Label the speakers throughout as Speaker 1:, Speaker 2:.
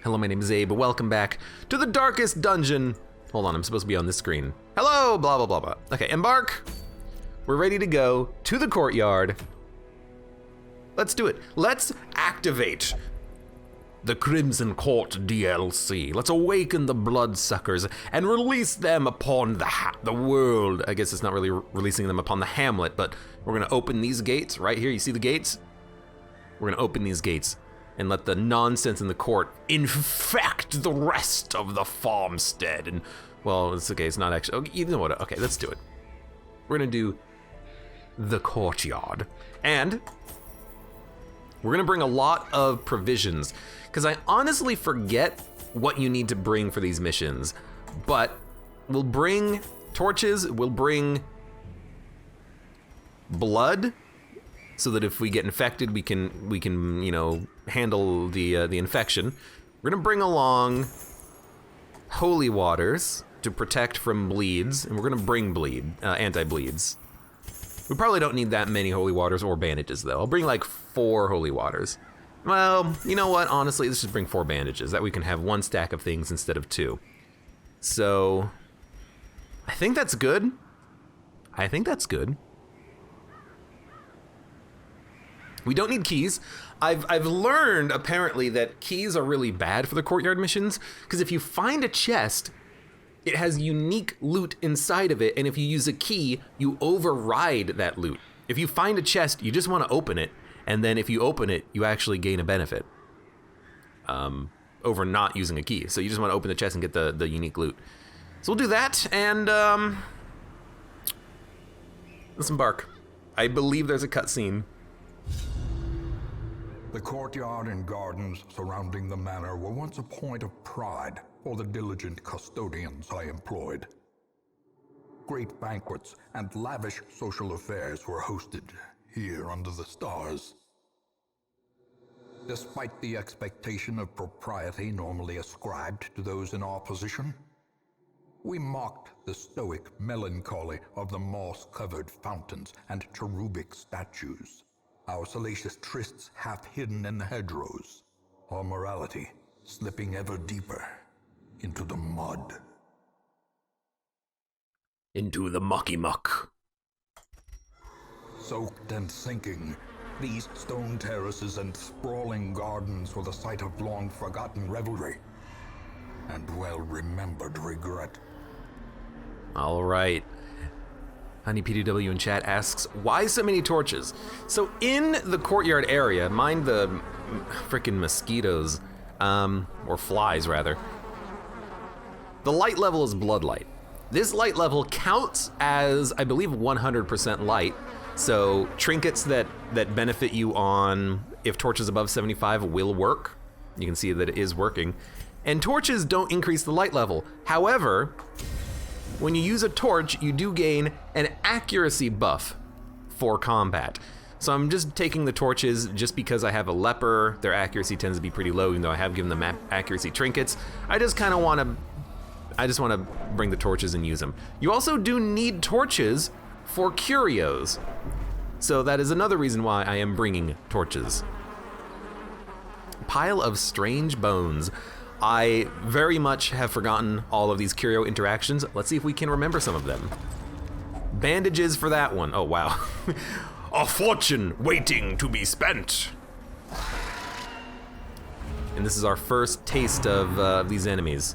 Speaker 1: Hello, my name is Abe. Welcome back to the darkest dungeon. Hold on, I'm supposed to be on this screen. Hello, blah, blah, blah, blah. Okay, embark. We're ready to go to the courtyard. Let's do it. Let's activate the Crimson Court DLC. Let's awaken the bloodsuckers and release them upon the world. I guess it's not really releasing them upon the hamlet, but we're gonna open these gates right here. You see the gates? We're gonna open these gates and let the nonsense in the court infect the rest of the farmstead. And, well, it's okay, it's not actually, okay, you know what, okay, let's do it. We're gonna do the courtyard. And we're gonna bring a lot of provisions, because I honestly forget what you need to bring for these missions. But we'll bring torches, we'll bring blood, so that if we get infected, we can you know, handle the infection. We're gonna bring along holy waters to protect from bleeds, and we're gonna bring anti-bleeds. We probably don't need that many holy waters or bandages though. I'll bring like 4 holy waters. Well, you know what, honestly, let's just bring 4 bandages. That we can have 1 stack of things instead of 2. So, I think that's good. I think that's good. We don't need keys. I've learned, apparently, that keys are really bad for the courtyard missions, because if you find a chest, it has unique loot inside of it, and if you use a key, you override that loot. If you find a chest, you just want to open it, and then if you open it, you actually gain a benefit over not using a key. So you just want to open the chest and get the unique loot. So we'll do that, and let's embark. I believe there's a cutscene.
Speaker 2: The courtyard and gardens surrounding the manor were once a point of pride for the diligent custodians I employed. Great banquets and lavish social affairs were hosted here under the stars. Despite the expectation of propriety normally ascribed to those in our position, we mocked the stoic melancholy of the moss-covered fountains and cherubic statues, our salacious trysts half hidden in the hedgerows, our morality slipping ever deeper into the mud.
Speaker 1: Into the mucky muck.
Speaker 2: Soaked and sinking, these stone terraces and sprawling gardens were the site of long-forgotten revelry and well-remembered regret.
Speaker 1: All right. Honey PDW in chat asks, why so many torches? So in the courtyard area, mind the frickin' mosquitoes, or flies rather, the light level is blood light. This light level counts as, I believe, 100% light. So trinkets that benefit you on, if torches above 75 will work. You can see that it is working. And torches don't increase the light level. However, when you use a torch, you do gain an accuracy buff for combat. So I'm just taking the torches just because I have a leper. Their accuracy tends to be pretty low, even though I have given them accuracy trinkets. I just want to bring the torches and use them. You also do need torches for curios. So that is another reason why I am bringing torches. Pile of strange bones. I very much have forgotten all of these curio interactions. Let's see if we can remember some of them. Bandages for that one. Oh, wow. A fortune waiting to be spent. And this is our first taste of these enemies.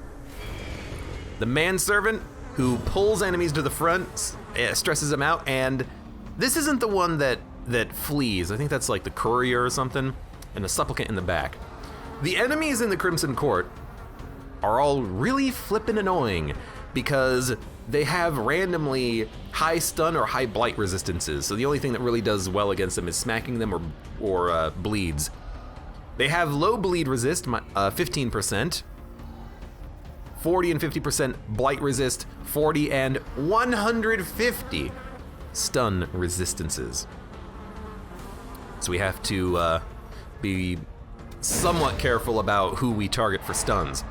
Speaker 1: The manservant who pulls enemies to the front, stresses them out, and this isn't the one that flees. I think that's like the courier or something, and the supplicant in the back. The enemies in the Crimson Court are all really flippin' annoying because they have randomly high stun or high blight resistances. So the only thing that really does well against them is smacking them or bleeds. They have low bleed resist, 15%, 40 and 50% blight resist, 40 and 150 stun resistances. So we have to be somewhat careful about who we target for stuns.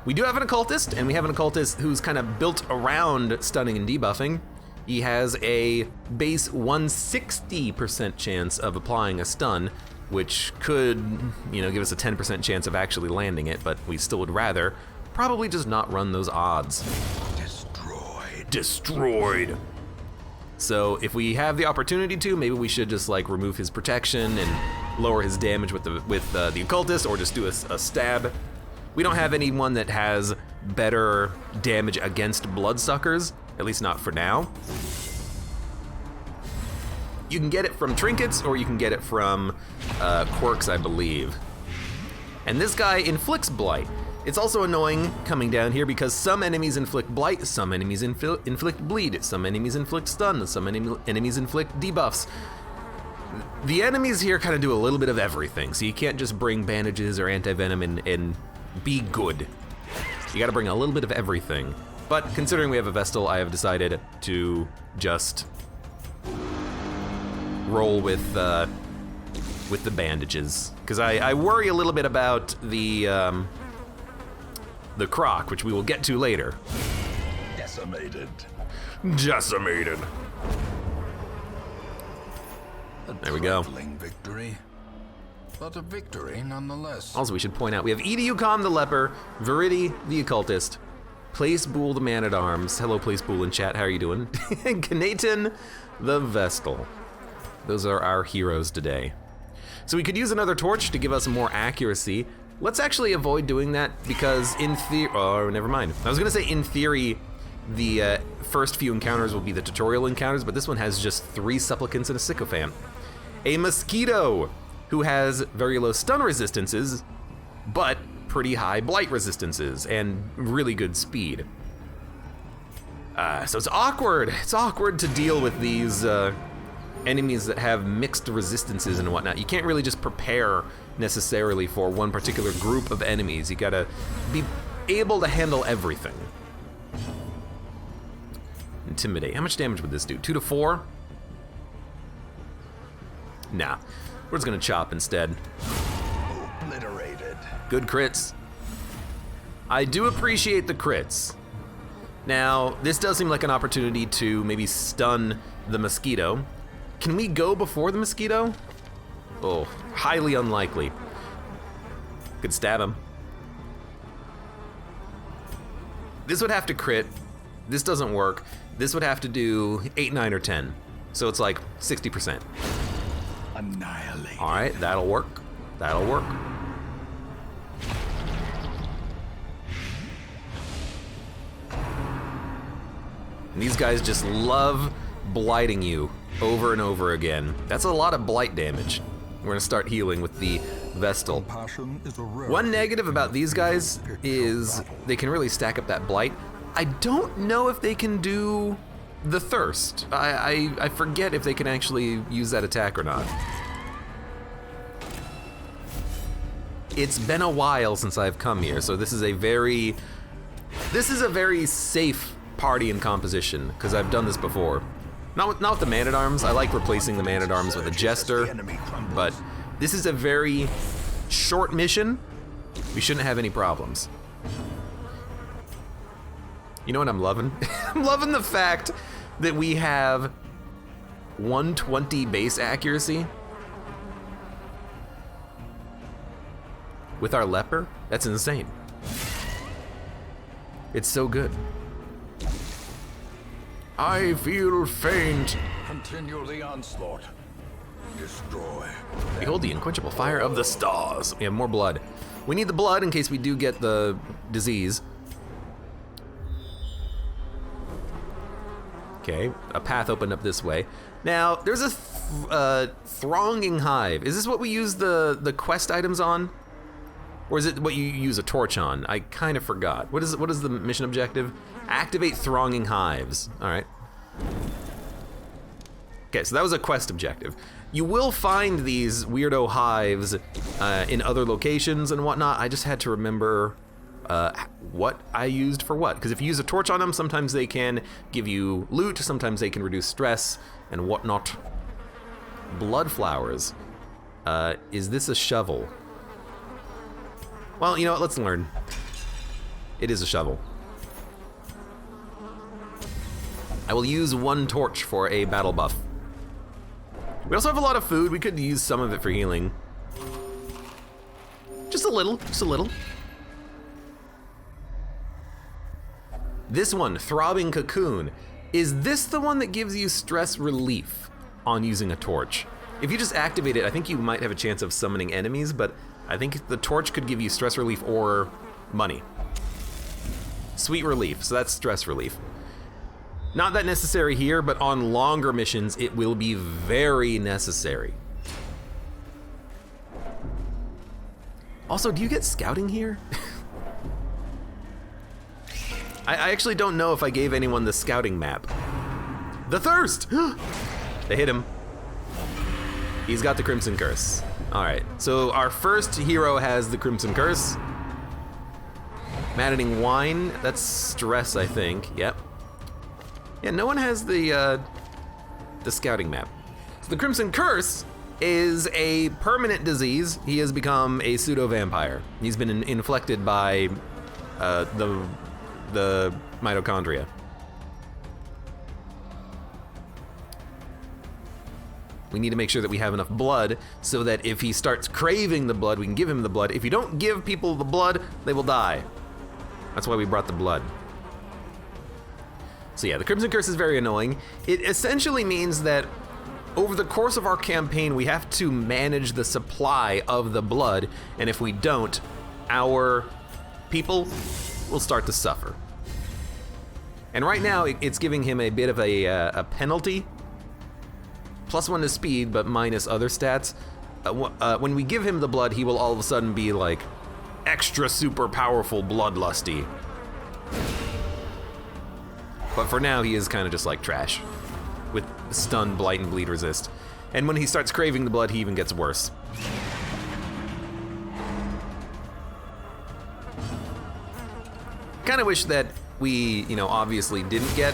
Speaker 1: We do have an occultist, and we have an occultist who's kind of built around stunning and debuffing. He has a base 160% chance of applying a stun, which could, give us a 10% chance of actually landing it, but we still would rather probably just not run those odds. Destroyed. So if we have the opportunity to, maybe we should just like remove his protection and lower his damage with the occultist, or just do a stab. We don't have anyone that has better damage against bloodsuckers, at least not for now. You can get it from trinkets, or you can get it from quirks, I believe. And this guy inflicts blight. It's also annoying coming down here because some enemies inflict blight, some enemies inflict bleed, some enemies inflict stun, some enemies inflict debuffs. The enemies here kind of do a little bit of everything, so you can't just bring bandages or anti-venom and be good. You gotta bring a little bit of everything. But considering we have a Vestal, I have decided to just roll with the bandages. Because I worry a little bit about the croc, which we will get to later.
Speaker 2: Decimated.
Speaker 1: There we go.
Speaker 2: Victory, but a victory nonetheless.
Speaker 1: Also, we should point out, we have Ediucom the Leper, Viridi the Occultist, Placebool the Man-at-Arms. Hello, Placebool in chat, how are you doing? And Knaton the Vestal. Those are our heroes today. So we could use another torch to give us more accuracy. Let's actually avoid doing that because in theory, oh, never mind. I was gonna say in theory, the first few encounters will be the tutorial encounters, but this one has just 3 supplicants and a sycophant. A mosquito who has very low stun resistances, but pretty high blight resistances and really good speed. So it's awkward. It's awkward to deal with these enemies that have mixed resistances and whatnot. You can't really just prepare necessarily for one particular group of enemies. You gotta be able to handle everything. Intimidate. How much damage would this do? 2 to 4? Nah. We're just gonna chop instead.
Speaker 2: Obliterated.
Speaker 1: Good crits. I do appreciate the crits. Now, this does seem like an opportunity to maybe stun the mosquito. Can we go before the mosquito? Oh, highly unlikely. Could stab him. This would have to crit. This doesn't work. This would have to do 8, 9, or 10. So it's like 60%.
Speaker 2: Annihilated.
Speaker 1: All right, that'll work. That'll work. And these guys just love blighting you over and over again. That's a lot of blight damage. We're gonna start healing with the Vestal. One negative about these guys is they can really stack up that blight. I don't know if they can do the thirst. I forget if they can actually use that attack or not. It's been a while since I've come here, so this is a very safe party and composition, because I've done this before. Not with the Man-at-Arms. I like replacing the Man-at-Arms with a Jester, but this is a very short mission. We shouldn't have any problems. You know what I'm loving? I'm loving the fact that we have 120 base accuracy with our leper. That's insane. It's so good. I feel faint.
Speaker 2: Continue the onslaught. Destroy.
Speaker 1: Behold the unquenchable fire of the stars. We have more blood. We need the blood in case we do get the disease. Okay, a path opened up this way. Now, there's a thronging hive. Is this what we use the quest items on? Or is it what you use a torch on? I kind of forgot. What is the mission objective? Activate thronging hives. All right. Okay, so that was a quest objective. You will find these weirdo hives in other locations and whatnot. I just had to remember what I used for what. Because if you use a torch on them, sometimes they can give you loot, sometimes they can reduce stress and whatnot. Blood flowers. Is this a shovel? Well, you know what, let's learn. It is a shovel. I will use 1 torch for a battle buff. We also have a lot of food. We could use some of it for healing. Just a little, just a little. This one, Throbbing Cocoon. Is this the one that gives you stress relief on using a torch? If you just activate it, I think you might have a chance of summoning enemies, but I think the torch could give you stress relief or money. Sweet relief, so that's stress relief. Not that necessary here, but on longer missions, it will be very necessary. Also, do you get scouting here? I actually don't know if I gave anyone the scouting map. The Thirst! They hit him. He's got the Crimson Curse. All right, so our first hero has the Crimson Curse. Maddening Wine, that's stress, I think, yep. Yeah, no one has the scouting map. So the Crimson Curse is a permanent disease. He has become a pseudo-vampire. He's been inflicted by the mitochondria. We need to make sure that we have enough blood so that if he starts craving the blood, we can give him the blood. If you don't give people the blood, they will die. That's why we brought the blood. So yeah, the Crimson Curse is very annoying. It essentially means that over the course of our campaign, we have to manage the supply of the blood, and if we don't, our people will start to suffer. And right now, it's giving him a bit of a penalty. +1 to speed, but minus other stats. When we give him the blood, he will all of a sudden be like extra super powerful bloodlusty. But for now, he is kind of just like trash with stun, blight, and bleed resist. And when he starts craving the blood, he even gets worse. Kind of wish that we, obviously didn't get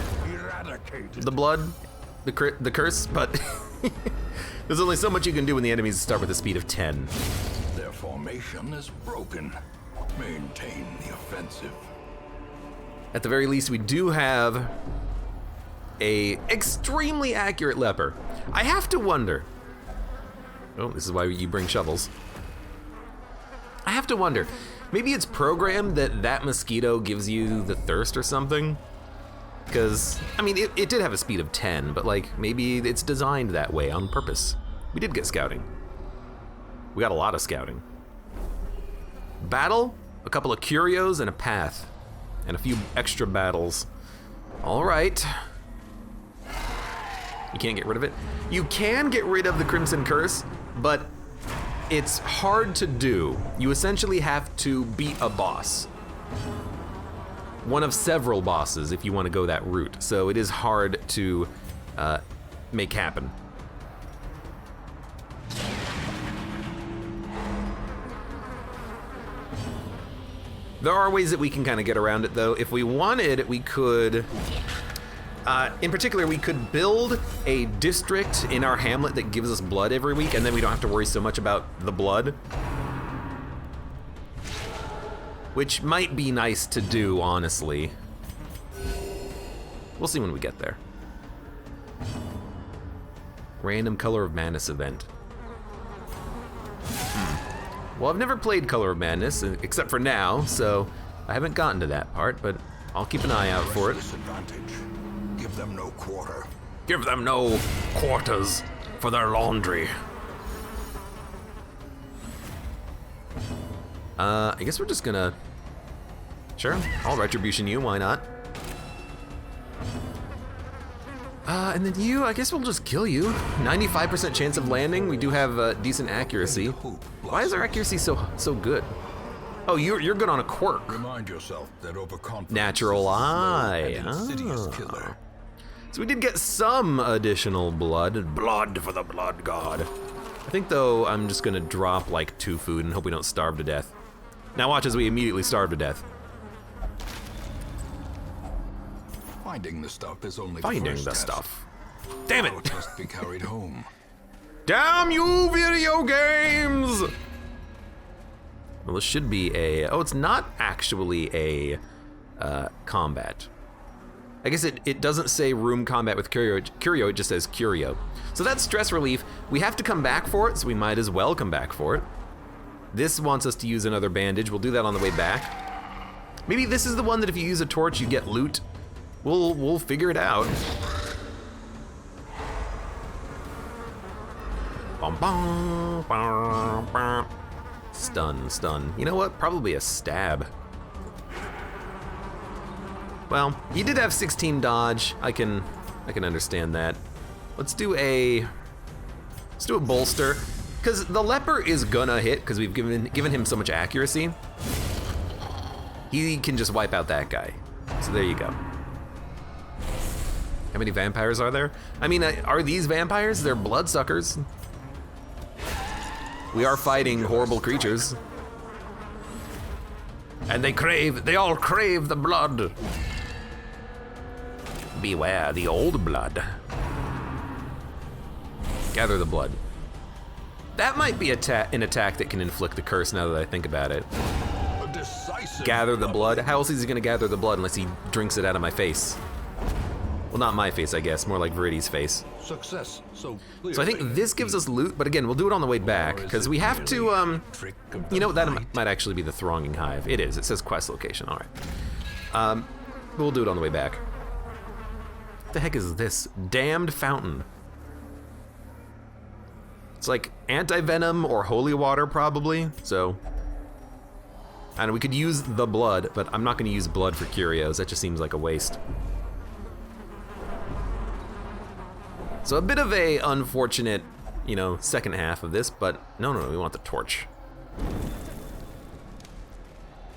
Speaker 1: the blood, the curse, but there's only so much you can do when the enemies start with a speed of 10.
Speaker 2: Their formation is broken. Maintain the offensive.
Speaker 1: At the very least, we do have a extremely accurate leper. I have to wonder. Oh, this is why you bring shovels. I have to wonder. Maybe it's programmed that mosquito gives you the thirst or something? Because, I mean, it did have a speed of 10, but like, maybe it's designed that way on purpose. We did get scouting. We got a lot of scouting. Battle, a couple of curios, and a path. And a few extra battles. All right. You can't get rid of it. You can get rid of the Crimson Curse, but it's hard to do. You essentially have to beat a boss. One of several bosses if you want to go that route. So it is hard to make happen. There are ways that we can kind of get around it though. If we wanted, we could, in particular, we could build a district in our hamlet that gives us blood every week, and then we don't have to worry so much about the blood. Which might be nice to do, honestly. We'll see when we get there. Random Color of Madness event. Well, I've never played Color of Madness, except for now, so I haven't gotten to that part, but I'll keep an eye out for it.
Speaker 2: Give them no quarter.
Speaker 1: Give them no quarters for their laundry. I guess we're just gonna... Sure, I'll retribution you, why not? And then you, I guess we'll just kill you. 95% chance of landing. We do have decent accuracy. Why is our accuracy so good? Oh, you're good on a quirk.
Speaker 2: Remind yourself that overconfidence
Speaker 1: Natural eye.
Speaker 2: Killer.
Speaker 1: So we did get some additional blood. Blood for the blood god. I think though I'm just gonna drop like 2 food and hope we don't starve to death. Now watch as we immediately starve to death.
Speaker 2: Finding the stuff is only
Speaker 1: Finding the
Speaker 2: test.
Speaker 1: stuff. Damn it!
Speaker 2: It must be carried home.
Speaker 1: Damn you, video games! Well, this should be a... Oh, it's not actually a combat. I guess it doesn't say room combat with Curio, it just says Curio. So that's stress relief. We have to come back for it, so we might as well come back for it. This wants us to use another bandage. We'll do that on the way back. Maybe this is the one that if you use a torch, you get loot. We'll figure it out. Bum, bum, bum, bum. Stun. You know what? Probably a stab. Well, you did have 16 dodge. I can understand that. Let's do a bolster, because the leper is gonna hit because we've given him so much accuracy. He can just wipe out that guy. So there you go. How many vampires are there? I mean, are these vampires? They're bloodsuckers. We are fighting horrible creatures. And they all crave the blood. Beware the old blood. Gather the blood. That might be an attack that can inflict the curse now that I think about it. Gather the blood? How else is he gonna gather the blood unless he drinks it out of my face? Well, not my face, I guess, more like Viridi's face.
Speaker 2: Success. So
Speaker 1: I think this gives us loot, but again, we'll do it on the way back, because we have to, you know, that might actually be the Thronging Hive. It is, it says quest location, all right. We'll do it on the way back. What the heck is this? Damned Fountain. It's like anti-venom or holy water, probably, so. I know we could use the blood, but I'm not gonna use blood for curios. That just seems like a waste. So a bit of a unfortunate, you know, second half of this, but no, we want the torch.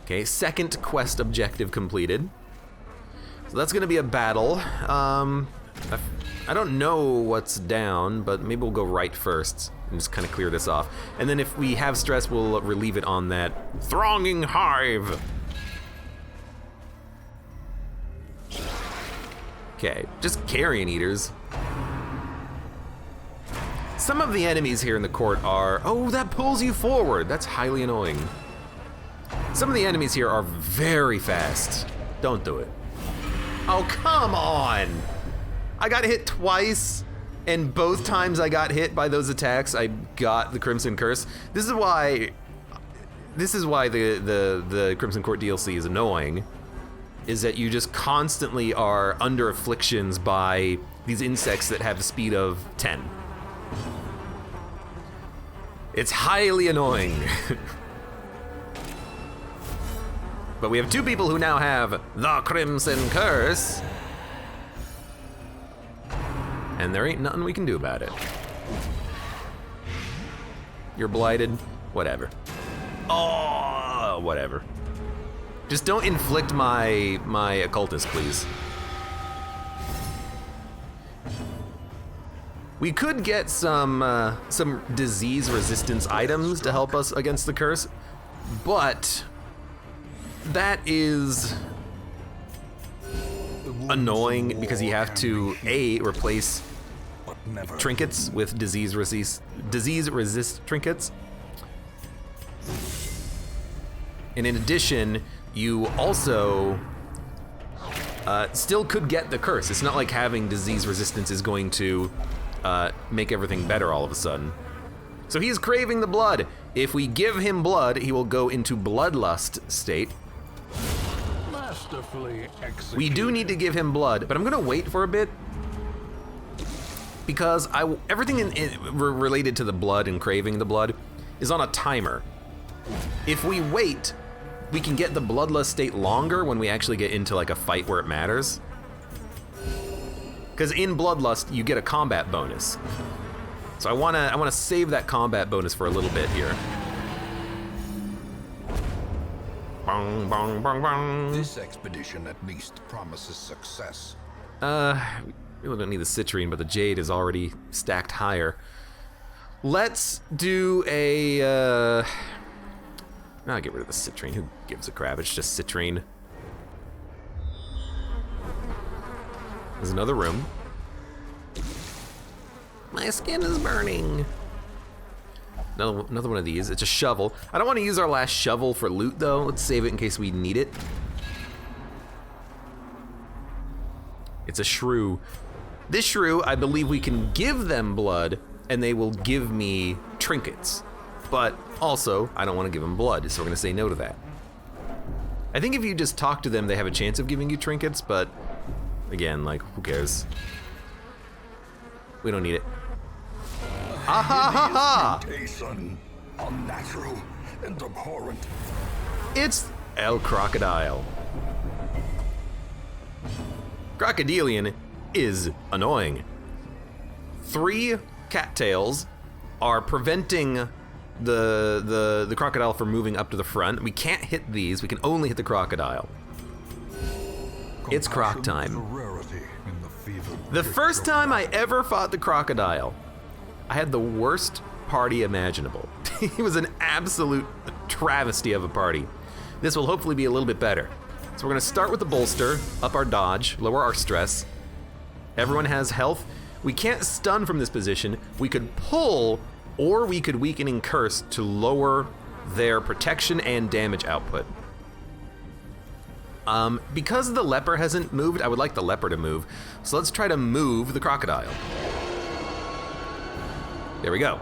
Speaker 1: Okay, second quest objective completed. So that's gonna be a battle. I don't know what's down, but maybe we'll go right first and just kind of clear this off. And then if we have stress, we'll relieve it on that Thronging Hive. Okay, just carrion eaters. Some of the enemies here in the court are, oh, that pulls you forward. That's highly annoying. Some of the enemies here are very fast. Don't do it. Oh, come on. I got hit twice, and both times I got hit by those attacks, I got the Crimson Curse. This is why the Crimson Court DLC is annoying, is that you just constantly are under afflictions by these insects that have the speed of 10. It's highly annoying. But we have two people who now have the Crimson Curse. And there ain't nothing we can do about it. You're blighted, whatever. Whatever. Just don't inflict my occultist, please. We could get some disease resistance items to help us against the curse, but that is annoying because you have to replace trinkets with disease resist trinkets. And in addition, you also still could get the curse. It's not like having disease resistance is going to make everything better all of a sudden. So he's craving the blood. If we give him blood, he will go into bloodlust state. We do need to give him blood, but I'm gonna wait for a bit because everything related to the blood and craving the blood is on a timer. If we wait, we can get the bloodlust state longer when we actually get into like a fight where it matters. Because in bloodlust, you get a combat bonus. So I wanna save that combat bonus for a little bit here. Bong, bong, bong, bong.
Speaker 2: This expedition at least promises success.
Speaker 1: We really don't need the citrine, but the jade is already stacked higher. Let's do a, I'll get rid of the citrine. Who gives a crap? It's just citrine. There's another room. My skin is burning. Another one of these. It's a shovel. I don't want to use our last shovel for loot, though. Let's save it in case we need it. It's a shrew. This shrew, I believe we can give them blood, and they will give me trinkets. but also I don't want to give them blood, so we're gonna say no to that. I think if you just talk to them, they have a chance of giving you trinkets, but again, like, who cares? We don't need it. Ah ha ha ha!
Speaker 2: Mutation, unnatural and abhorrent.
Speaker 1: It's El Crocodile. Crocodilian is annoying. 3 cattails are preventing the crocodile from moving up to the front. We can't hit these, we can only hit the crocodile. It's croc time. The first time I ever fought the crocodile, I had the worst party imaginable. It was an absolute travesty of a party. This will hopefully be a little bit better. So we're gonna start with the bolster, up our dodge, lower our stress. Everyone has health. We can't stun from this position. We could pull, or we could weakening curse to lower their protection and damage output. Because the leper hasn't moved, I would like the leper to move. So let's try to move the crocodile. There we go.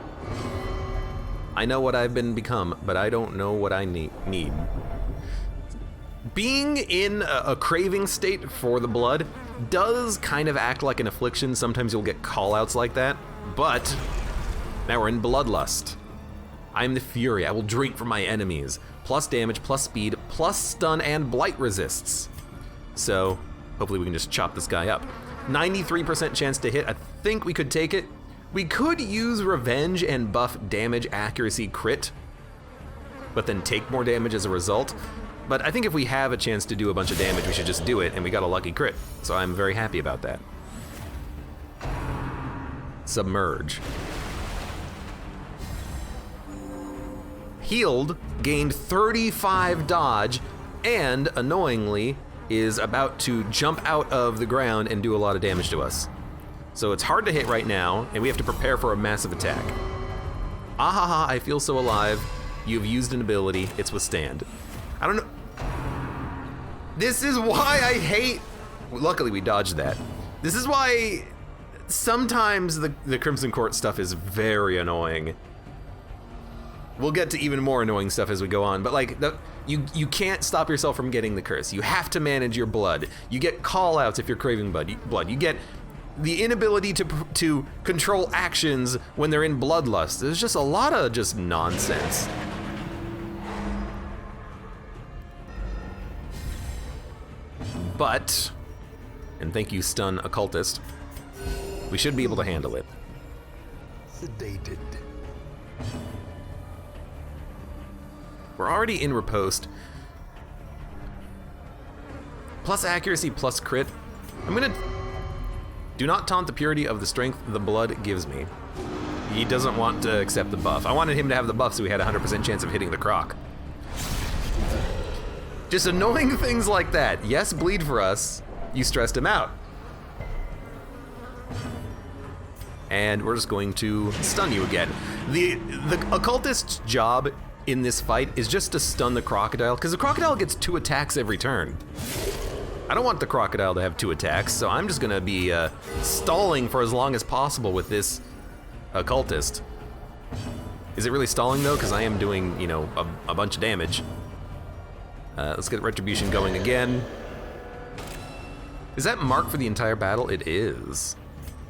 Speaker 1: I know what I've become, but I don't know what I need. Being in a craving state for the blood does kind of act like an affliction. Sometimes you'll get call-outs like that, but now we're in bloodlust. I'm the fury. I will drink from my enemies. Plus damage, plus speed, plus stun and blight resists. So hopefully we can just chop this guy up. 93% chance to hit. I think we could take it. We could use revenge and buff damage, accuracy, crit, but then take more damage as a result. But I think if we have a chance to do a bunch of damage, we should just do it, and we got a lucky crit. So I'm very happy about that. Submerge. Healed, gained 35 dodge, and annoyingly is about to jump out of the ground and do a lot of damage to us. So it's hard to hit right now, and we have to prepare for a massive attack. Ahaha, I feel so alive. You've used an ability, it's withstand. I don't know. This is why I hate, luckily we dodged that. This is why sometimes the Crimson Court stuff is very annoying. We'll get to even more annoying stuff as we go on, but like, you can't stop yourself from getting the curse. You have to manage your blood. You get call-outs if you're craving blood. You get the inability to control actions when they're in bloodlust. There's just a lot of just nonsense. But, and thank you, Stun Occultist, we should be able to handle it.
Speaker 2: Sedated.
Speaker 1: We're already in riposte. Plus accuracy, plus crit. I'm gonna... Do not taunt the purity of the strength the blood gives me. He doesn't want to accept the buff. I wanted him to have the buff so we had a 100% chance of hitting the croc. Just annoying things like that. Yes, bleed for us. You stressed him out. And we're just going to stun you again. The occultist's job in this fight is just to stun the crocodile, because the crocodile gets 2 attacks every turn. I don't want the crocodile to have 2 attacks, so I'm just gonna be stalling for as long as possible with this occultist. Is it really stalling though? Because I am doing, you know, a bunch of damage. Let's get Retribution going again. Is that marked for the entire battle? It is.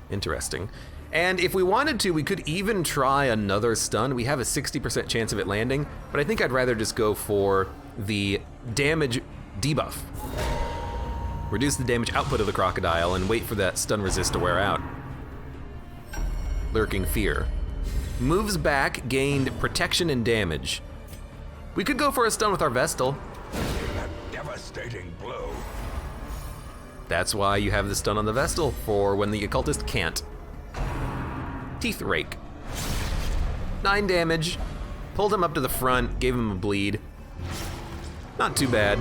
Speaker 1: Interesting. And if we wanted to, we could even try another stun. We have a 60% chance of it landing, but I think I'd rather just go for the damage debuff. Reduce the damage output of the crocodile and wait for that stun resist to wear out. Lurking Fear. Moves back, gained protection and damage. We could go for a stun with our Vestal.
Speaker 2: A devastating blow.
Speaker 1: That's why you have the stun on the Vestal, for when the occultist can't. Teeth Rake. 9 damage. Pulled him up to the front, gave him a bleed. Not too bad.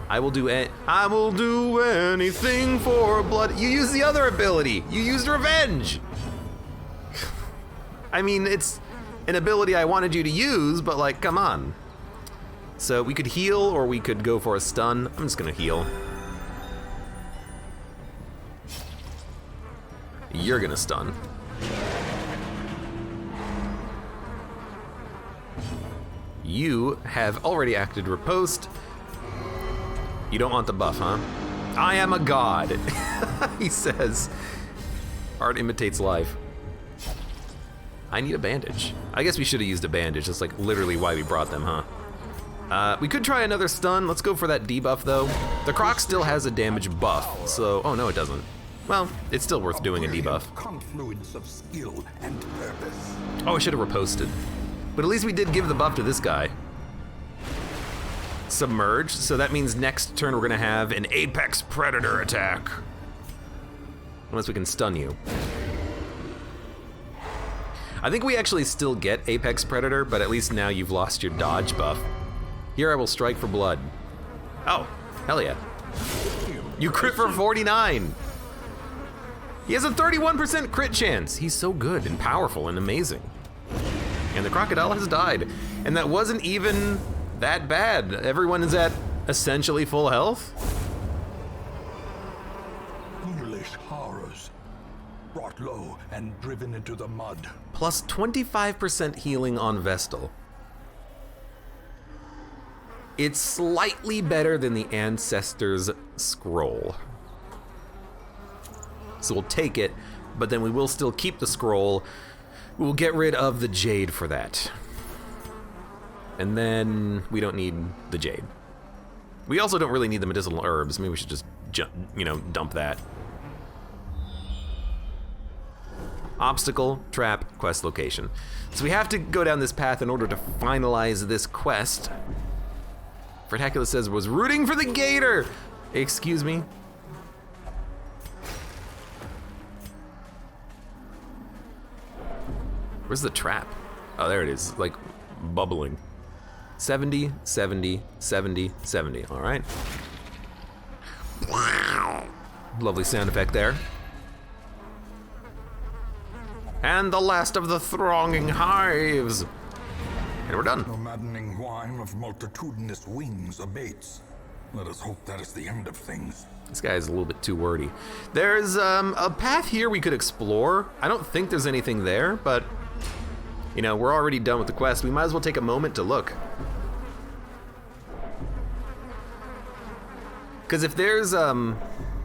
Speaker 1: I will do anything for blood. You used the other ability. You used Revenge. I mean, it's an ability I wanted you to use, but like, come on. So we could heal or we could go for a stun. I'm just gonna heal. You're gonna stun. You have already acted riposte. You don't want the buff, huh? I am a god, he says. Art imitates life. I need a bandage. I guess we should have used a bandage. That's like literally why we brought them, huh? We could try another stun. Let's go for that debuff though. The Croc still has a damage buff, so, oh no it doesn't. Well, it's still worth doing a debuff.
Speaker 2: Confluence of skill and purpose.
Speaker 1: Oh, I should have riposted. But at least we did give the buff to this guy. Submerge, so that means next turn we're gonna have an Apex Predator attack. Unless we can stun you. I think we actually still get Apex Predator, but at least now you've lost your dodge buff. Here I will strike for blood. Oh, hell yeah. You crit for 49. He has a 31% crit chance. He's so good and powerful and amazing. And the crocodile has died. And that wasn't even that bad. Everyone is at essentially full health.
Speaker 2: Foolish horrors, brought low and driven into the mud.
Speaker 1: Plus 25% healing on Vestal. It's slightly better than the Ancestor's Scroll. So we'll take it, but then we will still keep the scroll. We'll get rid of the jade for that. And then we don't need the jade. We also don't really need the medicinal herbs. Maybe we should just, dump that. Obstacle, trap, quest location. So we have to go down this path in order to finalize this quest. Fredhacula says, was rooting for the gator! Excuse me? Where's the trap? Oh, there it is, like bubbling. 70, 70, 70, 70, all right. Lovely sound effect there. And the last of the thronging hives. And we're done.
Speaker 2: The maddening whine of multitudinous wings abates. Let us hope that is the end of things.
Speaker 1: This guy is a little bit too wordy. There's a path here we could explore. I don't think there's anything there, but we're already done with the quest. We might as well take a moment to look. Because if there's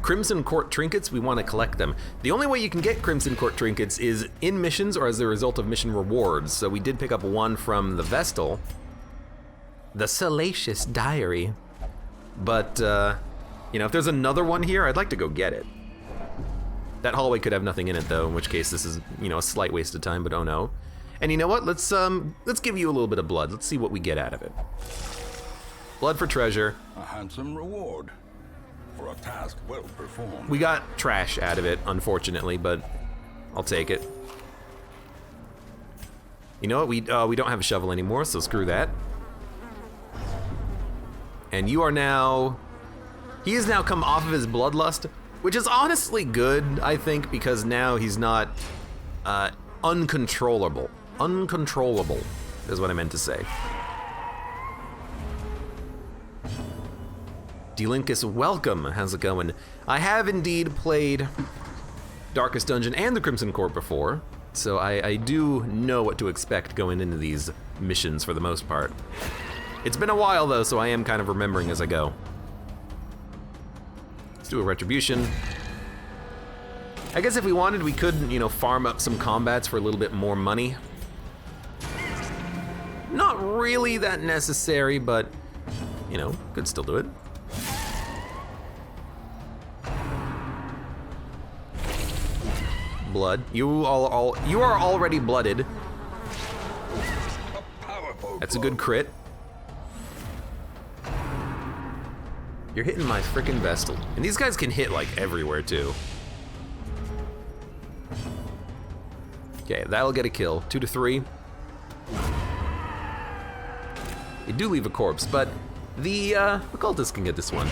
Speaker 1: Crimson Court trinkets, we want to collect them. The only way you can get Crimson Court trinkets is in missions or as a result of mission rewards. So we did pick up one from the Vestal, the Salacious Diary. But, if there's another one here, I'd like to go get it. That hallway could have nothing in it though, in which case this is, a slight waste of time, but oh no. And you know what? Let's give you a little bit of blood. Let's see what we get out of it. Blood for treasure.
Speaker 2: A handsome reward for a task well performed.
Speaker 1: We got trash out of it, unfortunately, but I'll take it. You know what? We don't have a shovel anymore, so screw that. And you are now... He has now come off of his bloodlust, which is honestly good, I think, because now he's not uncontrollable. Uncontrollable is what I meant to say. Delincus, welcome. How's it going? I have indeed played Darkest Dungeon and the Crimson Court before, so I do know what to expect going into these missions for the most part. It's been a while though, so I am kind of remembering as I go. Let's do a retribution. I guess if we wanted, we could, farm up some combats for a little bit more money. Not really that necessary, but, could still do it. Blood. You are already blooded. That's a good crit. You're hitting my frickin' Vestal. And these guys can hit like everywhere too. Okay, that'll get a kill. 2 to 3. They do leave a corpse, but the occultist can get this one.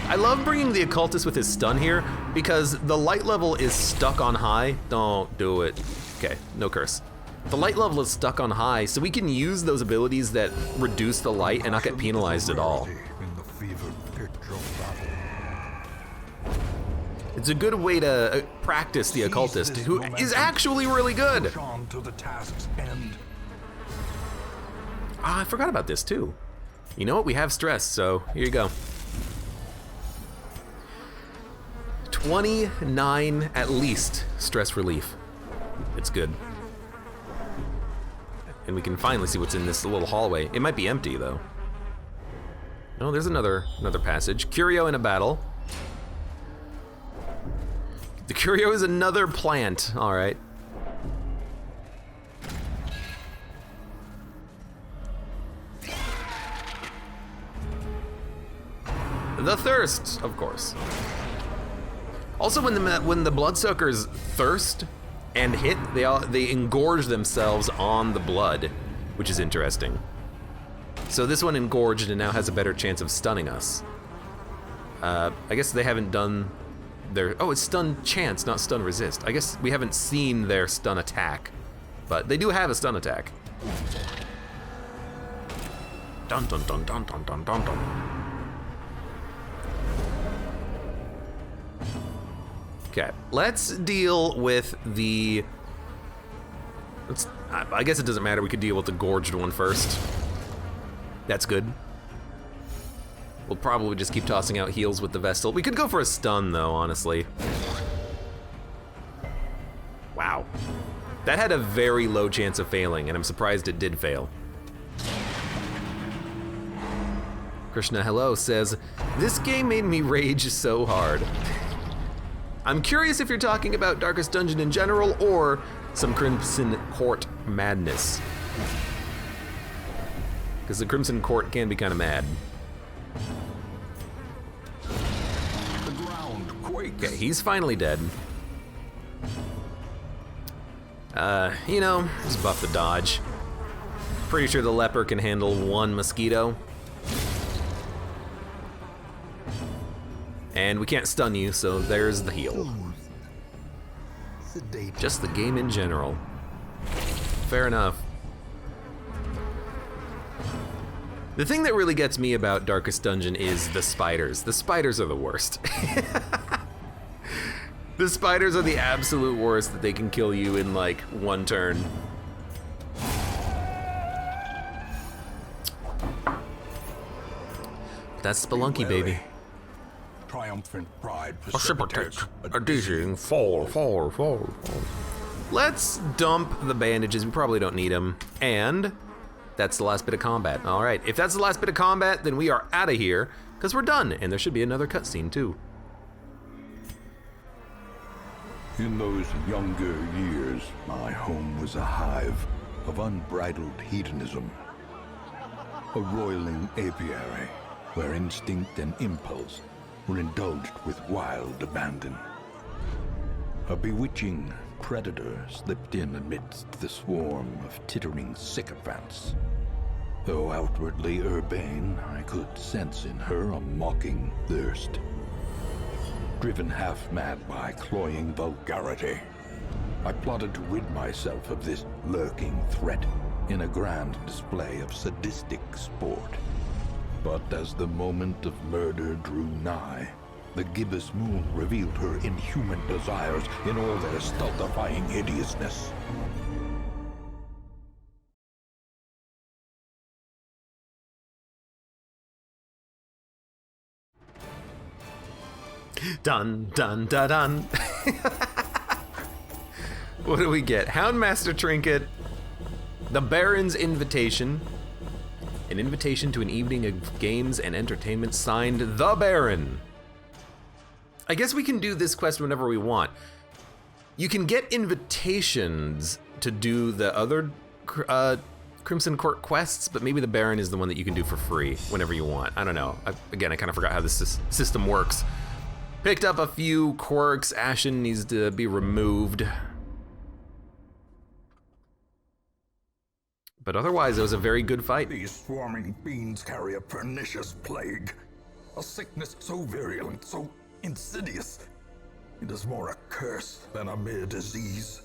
Speaker 1: I love bringing the occultist with his stun here because the light level is stuck on high. Don't do it. Okay, no curse. The light level is stuck on high, so we can use those abilities that reduce the light and not get penalized at all. It's a good way to practice the occultist, who is actually really good. Ah, I forgot about this too. You know what? We have stress, so here you go. 29 at least stress relief. It's good. And we can finally see what's in this little hallway. It might be empty though. Oh, there's another passage. Curio in a battle. The Curio is another plant. All right. The thirst, of course. Also, when the bloodsuckers thirst and hit, they engorge themselves on the blood, which is interesting. So this one engorged and now has a better chance of stunning us. I guess they haven't done their... Oh, it's stun chance, not stun resist. I guess we haven't seen their stun attack, but they do have a stun attack. Dun dun dun dun dun dun dun dun. Okay, let's deal with the... I guess it doesn't matter, we could deal with the gorged one first. That's good. We'll probably just keep tossing out heals with the Vestal. We could go for a stun though, honestly. Wow. That had a very low chance of failing, and I'm surprised it did fail. Krishna Hello says, this game made me rage so hard. I'm curious if you're talking about Darkest Dungeon in general or some Crimson Court madness. Because the Crimson Court can be kind of mad.
Speaker 2: The ground quakes.
Speaker 1: Okay, he's finally dead. You know, just buff the dodge. Pretty sure the leper can handle one mosquito. And we can't stun you, so there's the heal. Just the game in general. Fair enough. The thing that really gets me about Darkest Dungeon is the spiders. The spiders are the worst. The spiders are the absolute worst, that they can kill you in like one turn. That's Spelunky, baby.
Speaker 2: Triumphant pride
Speaker 1: Precipitate, a dizzying fall. Let's dump the bandages, we probably don't need them. And that's the last bit of combat. All right, if that's the last bit of combat, then we are out of here, because we're done, and there should be another cutscene too.
Speaker 3: In those younger years, my home was a hive of unbridled hedonism. A roiling apiary where instinct and impulse were indulged with wild abandon. A bewitching predator slipped in amidst the swarm of tittering sycophants. Though outwardly urbane, I could sense in her a mocking thirst. Driven half-mad by cloying vulgarity, I plotted to rid myself of this lurking threat in a grand display of sadistic sport. But as the moment of murder drew nigh, the gibbous moon revealed her inhuman desires in all their stultifying hideousness.
Speaker 1: Dun dun dun dun. What do we get? Houndmaster Trinket, the Baron's Invitation, an invitation to an evening of games and entertainment signed the Baron. I guess we can do this quest whenever we want. You can get invitations to do the other Crimson Court quests, but maybe the Baron is the one that you can do for free whenever you want. I don't know. Again, I kind of forgot how this system works. Picked up a few quirks. Ashen needs to be removed. But otherwise, it was a very good fight.
Speaker 2: These swarming fiends carry a pernicious plague. A sickness so virulent, so insidious. It is more a curse than a mere disease.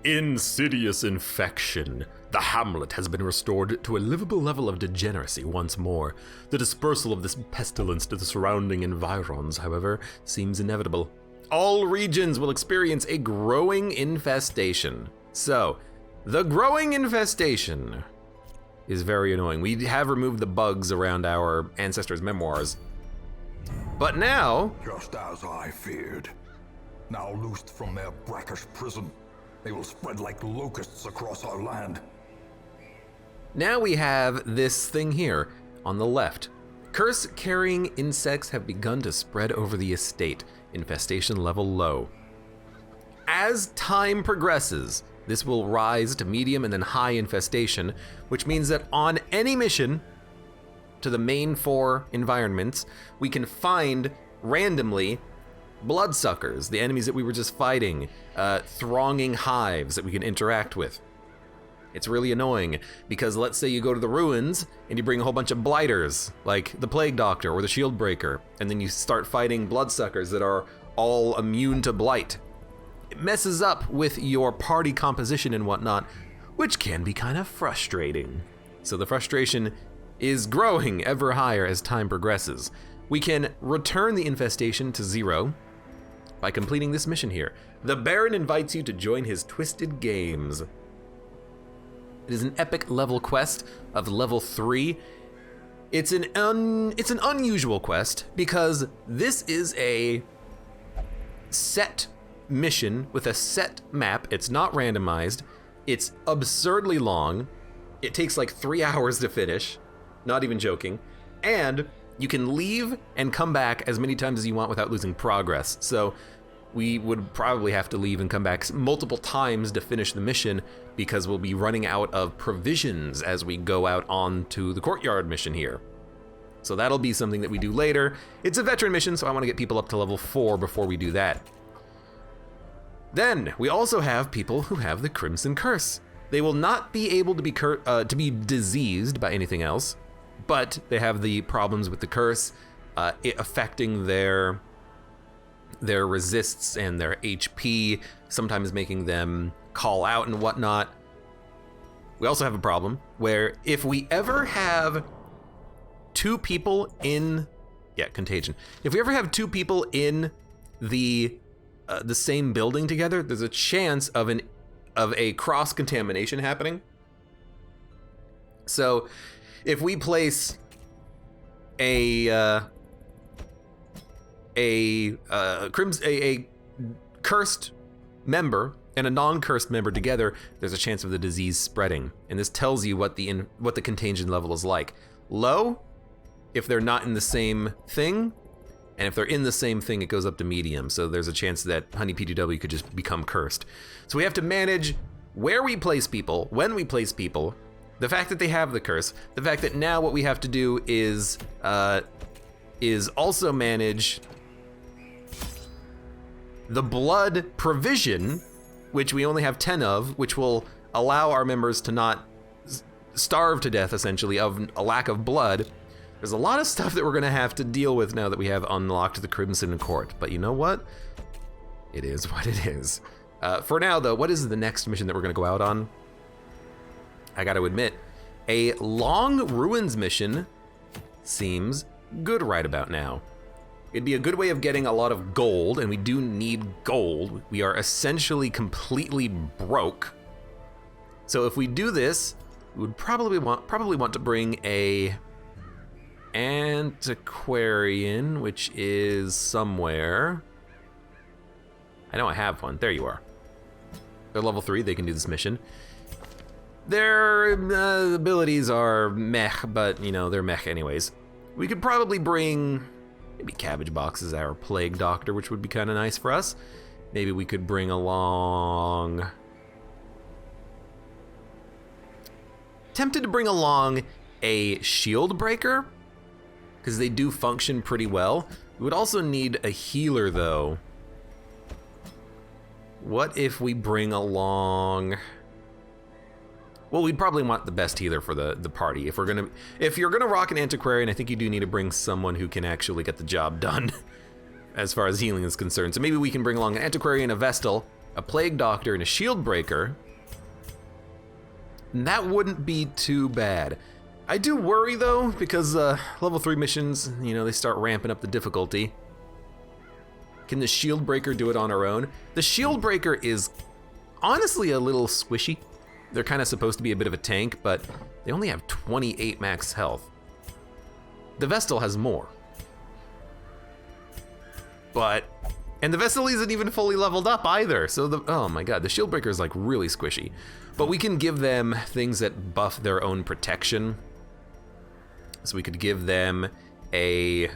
Speaker 1: Insidious infection. The hamlet has been restored to a livable level of degeneracy once more. The dispersal of this pestilence to the surrounding environs, however, seems inevitable. All regions will experience a growing infestation. So, the growing infestation. is very annoying. We have removed the bugs around our ancestors' memoirs. But now...
Speaker 2: Just as I feared. Now loosed from their brackish prison, they will spread like locusts across our land.
Speaker 1: Now we have this thing here on the left. Curse-carrying insects have begun to spread over the estate. Infestation level low. As time progresses, this will rise to medium and then high infestation, which means that on any mission to the main 4 environments, we can find randomly bloodsuckers, the enemies that we were just fighting, thronging hives that we can interact with. It's really annoying because let's say you go to the ruins and you bring a whole bunch of blighters, like the Plague Doctor or the Shield Breaker, and then you start fighting bloodsuckers that are all immune to blight. It messes up with your party composition and whatnot, which can be kind of frustrating. So the frustration is growing ever higher as time progresses. We can return the infestation to 0 by completing this mission here. The Baron invites you to join his twisted games. It is an epic level quest of level 3. It's an unusual quest because this is a set mission with a set map. It's not randomized. It's absurdly long. It takes like 3 hours to finish. Not even joking. And you can leave and come back as many times as you want without losing progress. So we would probably have to leave and come back multiple times to finish the mission because we'll be running out of provisions as we go out onto the Courtyard mission here. So that'll be something that we do later. It's a veteran mission, so I want to get people up to level 4 before we do that. Then we also have people who have the Crimson Curse. They will not be able to be diseased by anything else, but they have the problems with the curse, it affecting their resists and their HP, sometimes making them call out and whatnot. We also have a problem where if we ever have 2 people in, contagion. If we ever have 2 people in the same building together, there's a chance of a cross-contamination happening. So if we place a cursed member and a non-cursed member together, there's a chance of the disease spreading. And this tells you what the contagion level is like. Low, if they're not in the same thing, and if they're in the same thing, it goes up to medium. So there's a chance that Honey PTW could just become cursed. So we have to manage where we place people, when we place people, the fact that they have the curse, the fact that now what we have to do is also manage the blood provision, which we only have 10 of, which will allow our members to not starve to death, essentially, of a lack of blood. There's a lot of stuff that we're gonna have to deal with now that we have unlocked the Crimson Court, but you know what? It is what it is. For now, though, what is the next mission that we're gonna go out on? I gotta admit, a long ruins mission seems good right about now. It'd be a good way of getting a lot of gold, and we do need gold. We are essentially completely broke. So if we do this, we would probably want to bring a antiquarian, which is somewhere. I know I have one. There you are. They're level 3. They can do this mission. Their abilities are meh, but you know, they're meh anyways. We could probably bring maybe Cabbage Box as our Plague Doctor, which would be kind of nice for us. Maybe we could bring along... Tempted to bring along a Shield Breaker, because they do function pretty well. We would also need a healer, though. What if we bring along... Well, we'd probably want the best healer for the party. If you're gonna rock an antiquarian, I think you do need to bring someone who can actually get the job done, as far as healing is concerned. So maybe we can bring along an antiquarian, a Vestal, a Plague Doctor, and a Shield Breaker. And that wouldn't be too bad. I do worry though, because level 3 missions, you know, they start ramping up the difficulty. Can the Shield Breaker do it on her own? The Shield Breaker is honestly a little squishy. They're kind of supposed to be a bit of a tank, but they only have 28 max health. The Vestal has more. And the Vestal isn't even fully leveled up either, so oh my god, the Shieldbreaker is like really squishy. But we can give them things that buff their own protection. So we could give them a...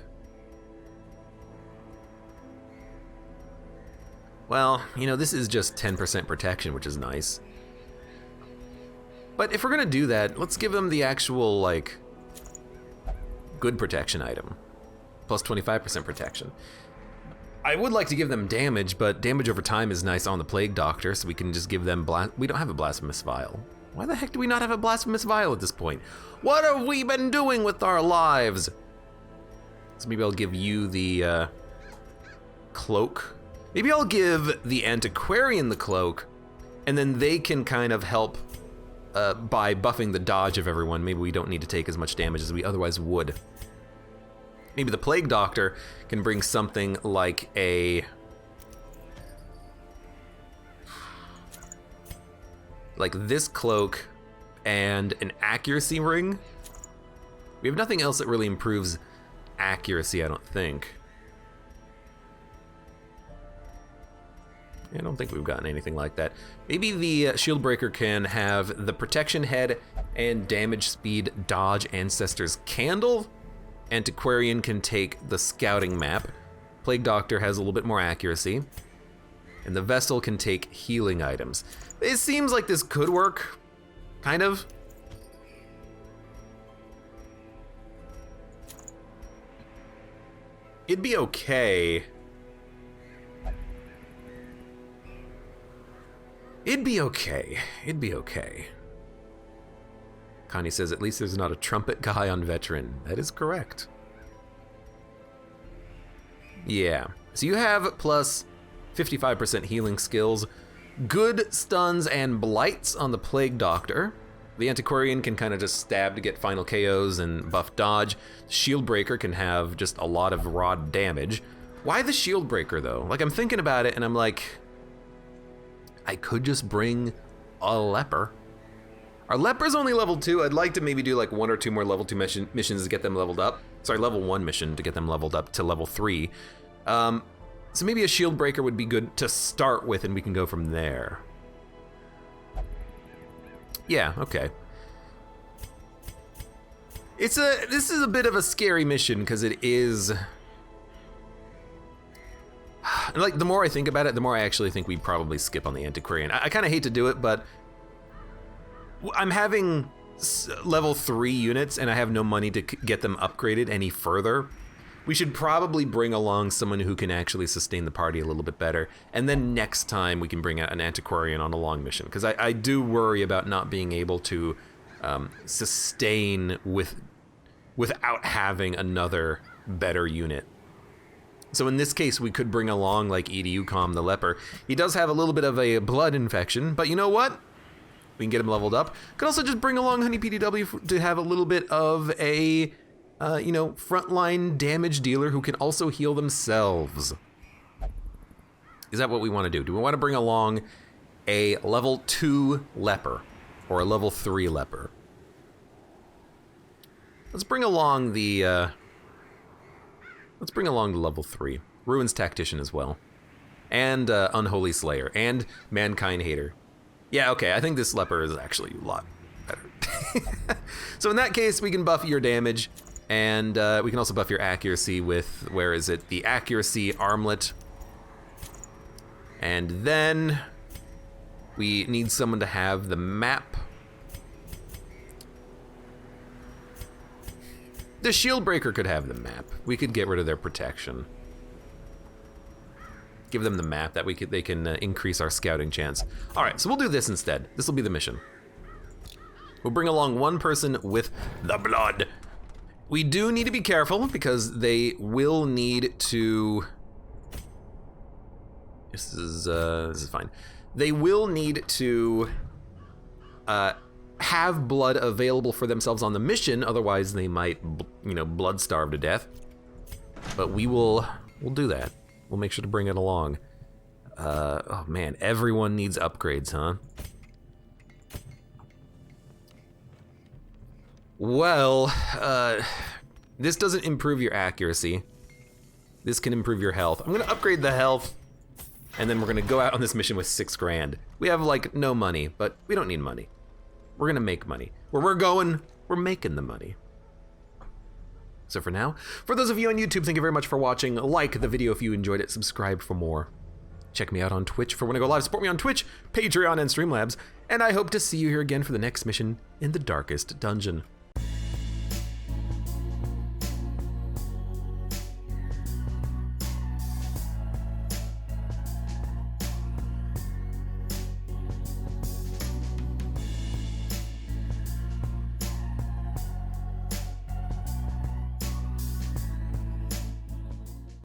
Speaker 1: Well, you know, this is just 10% protection, which is nice. But if we're gonna do that, let's give them the actual, like, good protection item. Plus 25% protection. I would like to give them damage, but damage over time is nice on the Plague Doctor, so we can just give them we don't have a Blasphemous Vial. Why the heck do we not have a Blasphemous Vial at this point? What have we been doing with our lives? So maybe I'll give you the cloak. Maybe I'll give the Antiquarian the cloak, and then they can kind of help by buffing the dodge of everyone. Maybe we don't need to take as much damage as we otherwise would. Maybe the Plague Doctor can bring something like this cloak and an accuracy ring. We have nothing else that really improves accuracy, I don't think. I don't think we've gotten anything like that. Maybe the Shieldbreaker can have the Protection Head and Damage Speed Dodge Ancestor's Candle. Antiquarian can take the Scouting Map. Plague Doctor has a little bit more accuracy. And the Vestal can take healing items. It seems like this could work, kind of. It'd be okay. It'd be okay. Connie says, at least there's not a trumpet guy on Veteran. That is correct. Yeah, so you have plus 55% healing skills, good stuns and blights on the Plague Doctor. The Antiquarian can kind of just stab to get final KOs and buff dodge. Shieldbreaker can have just a lot of raw damage. Why the Shieldbreaker though? Like, I'm thinking about it and I'm like, I could just bring a leper. Our leper's only level 2. I'd like to maybe do like 1 or 2 more level 2 missions to get them leveled up. Sorry, level 1 mission to get them leveled up to level 3. So maybe a Shieldbreaker would be good to start with and we can go from there. Yeah, okay. This is a bit of a scary mission because it is... Like, the more I think about it, the more I actually think we'd probably skip on the Antiquarian. I kind of hate to do it, but I'm having level 3 units and I have no money to get them upgraded any further. We should probably bring along someone who can actually sustain the party a little bit better. And then next time we can bring out an Antiquarian on a long mission. Because I do worry about not being able to sustain without having another better unit. So in this case, we could bring along like Ediucom the Leper. He does have a little bit of a blood infection, but you know what? We can get him leveled up. Could also just bring along Honey PDW to have a little bit of a, frontline damage dealer who can also heal themselves. Is that what we want to do? Do we want to bring along a level 2 Leper or a level 3 Leper? Let's bring along the level 3. Ruins Tactician as well. And Unholy Slayer. And Mankind Hater. Yeah, okay, I think this leper is actually a lot better. So in that case, we can buff your damage, and we can also buff your accuracy with, where is it? The accuracy armlet. And then we need someone to have the map. The Shieldbreaker could have the map. We could get rid of their protection. Give them the map that they can increase our scouting chance. All right, so we'll do this instead. This will be the mission. We'll bring along one person with the blood. We do need to be careful because they will need to. This is fine. They will need to have blood available for themselves on the mission. Otherwise, they might, blood starve to death. But we'll do that. We'll make sure to bring it along. Oh man, everyone needs upgrades, huh? Well, this doesn't improve your accuracy. This can improve your health. I'm gonna upgrade the health, and then we're gonna go out on this mission with 6 grand. We have like no money, but we don't need money. We're gonna make money. Where we're going, we're making the money. So for now, for those of you on YouTube, thank you very much for watching. Like the video if you enjoyed it, subscribe for more. Check me out on Twitch for when I go live. Support me on Twitch, Patreon, and Streamlabs. And I hope to see you here again for the next mission in the darkest dungeon.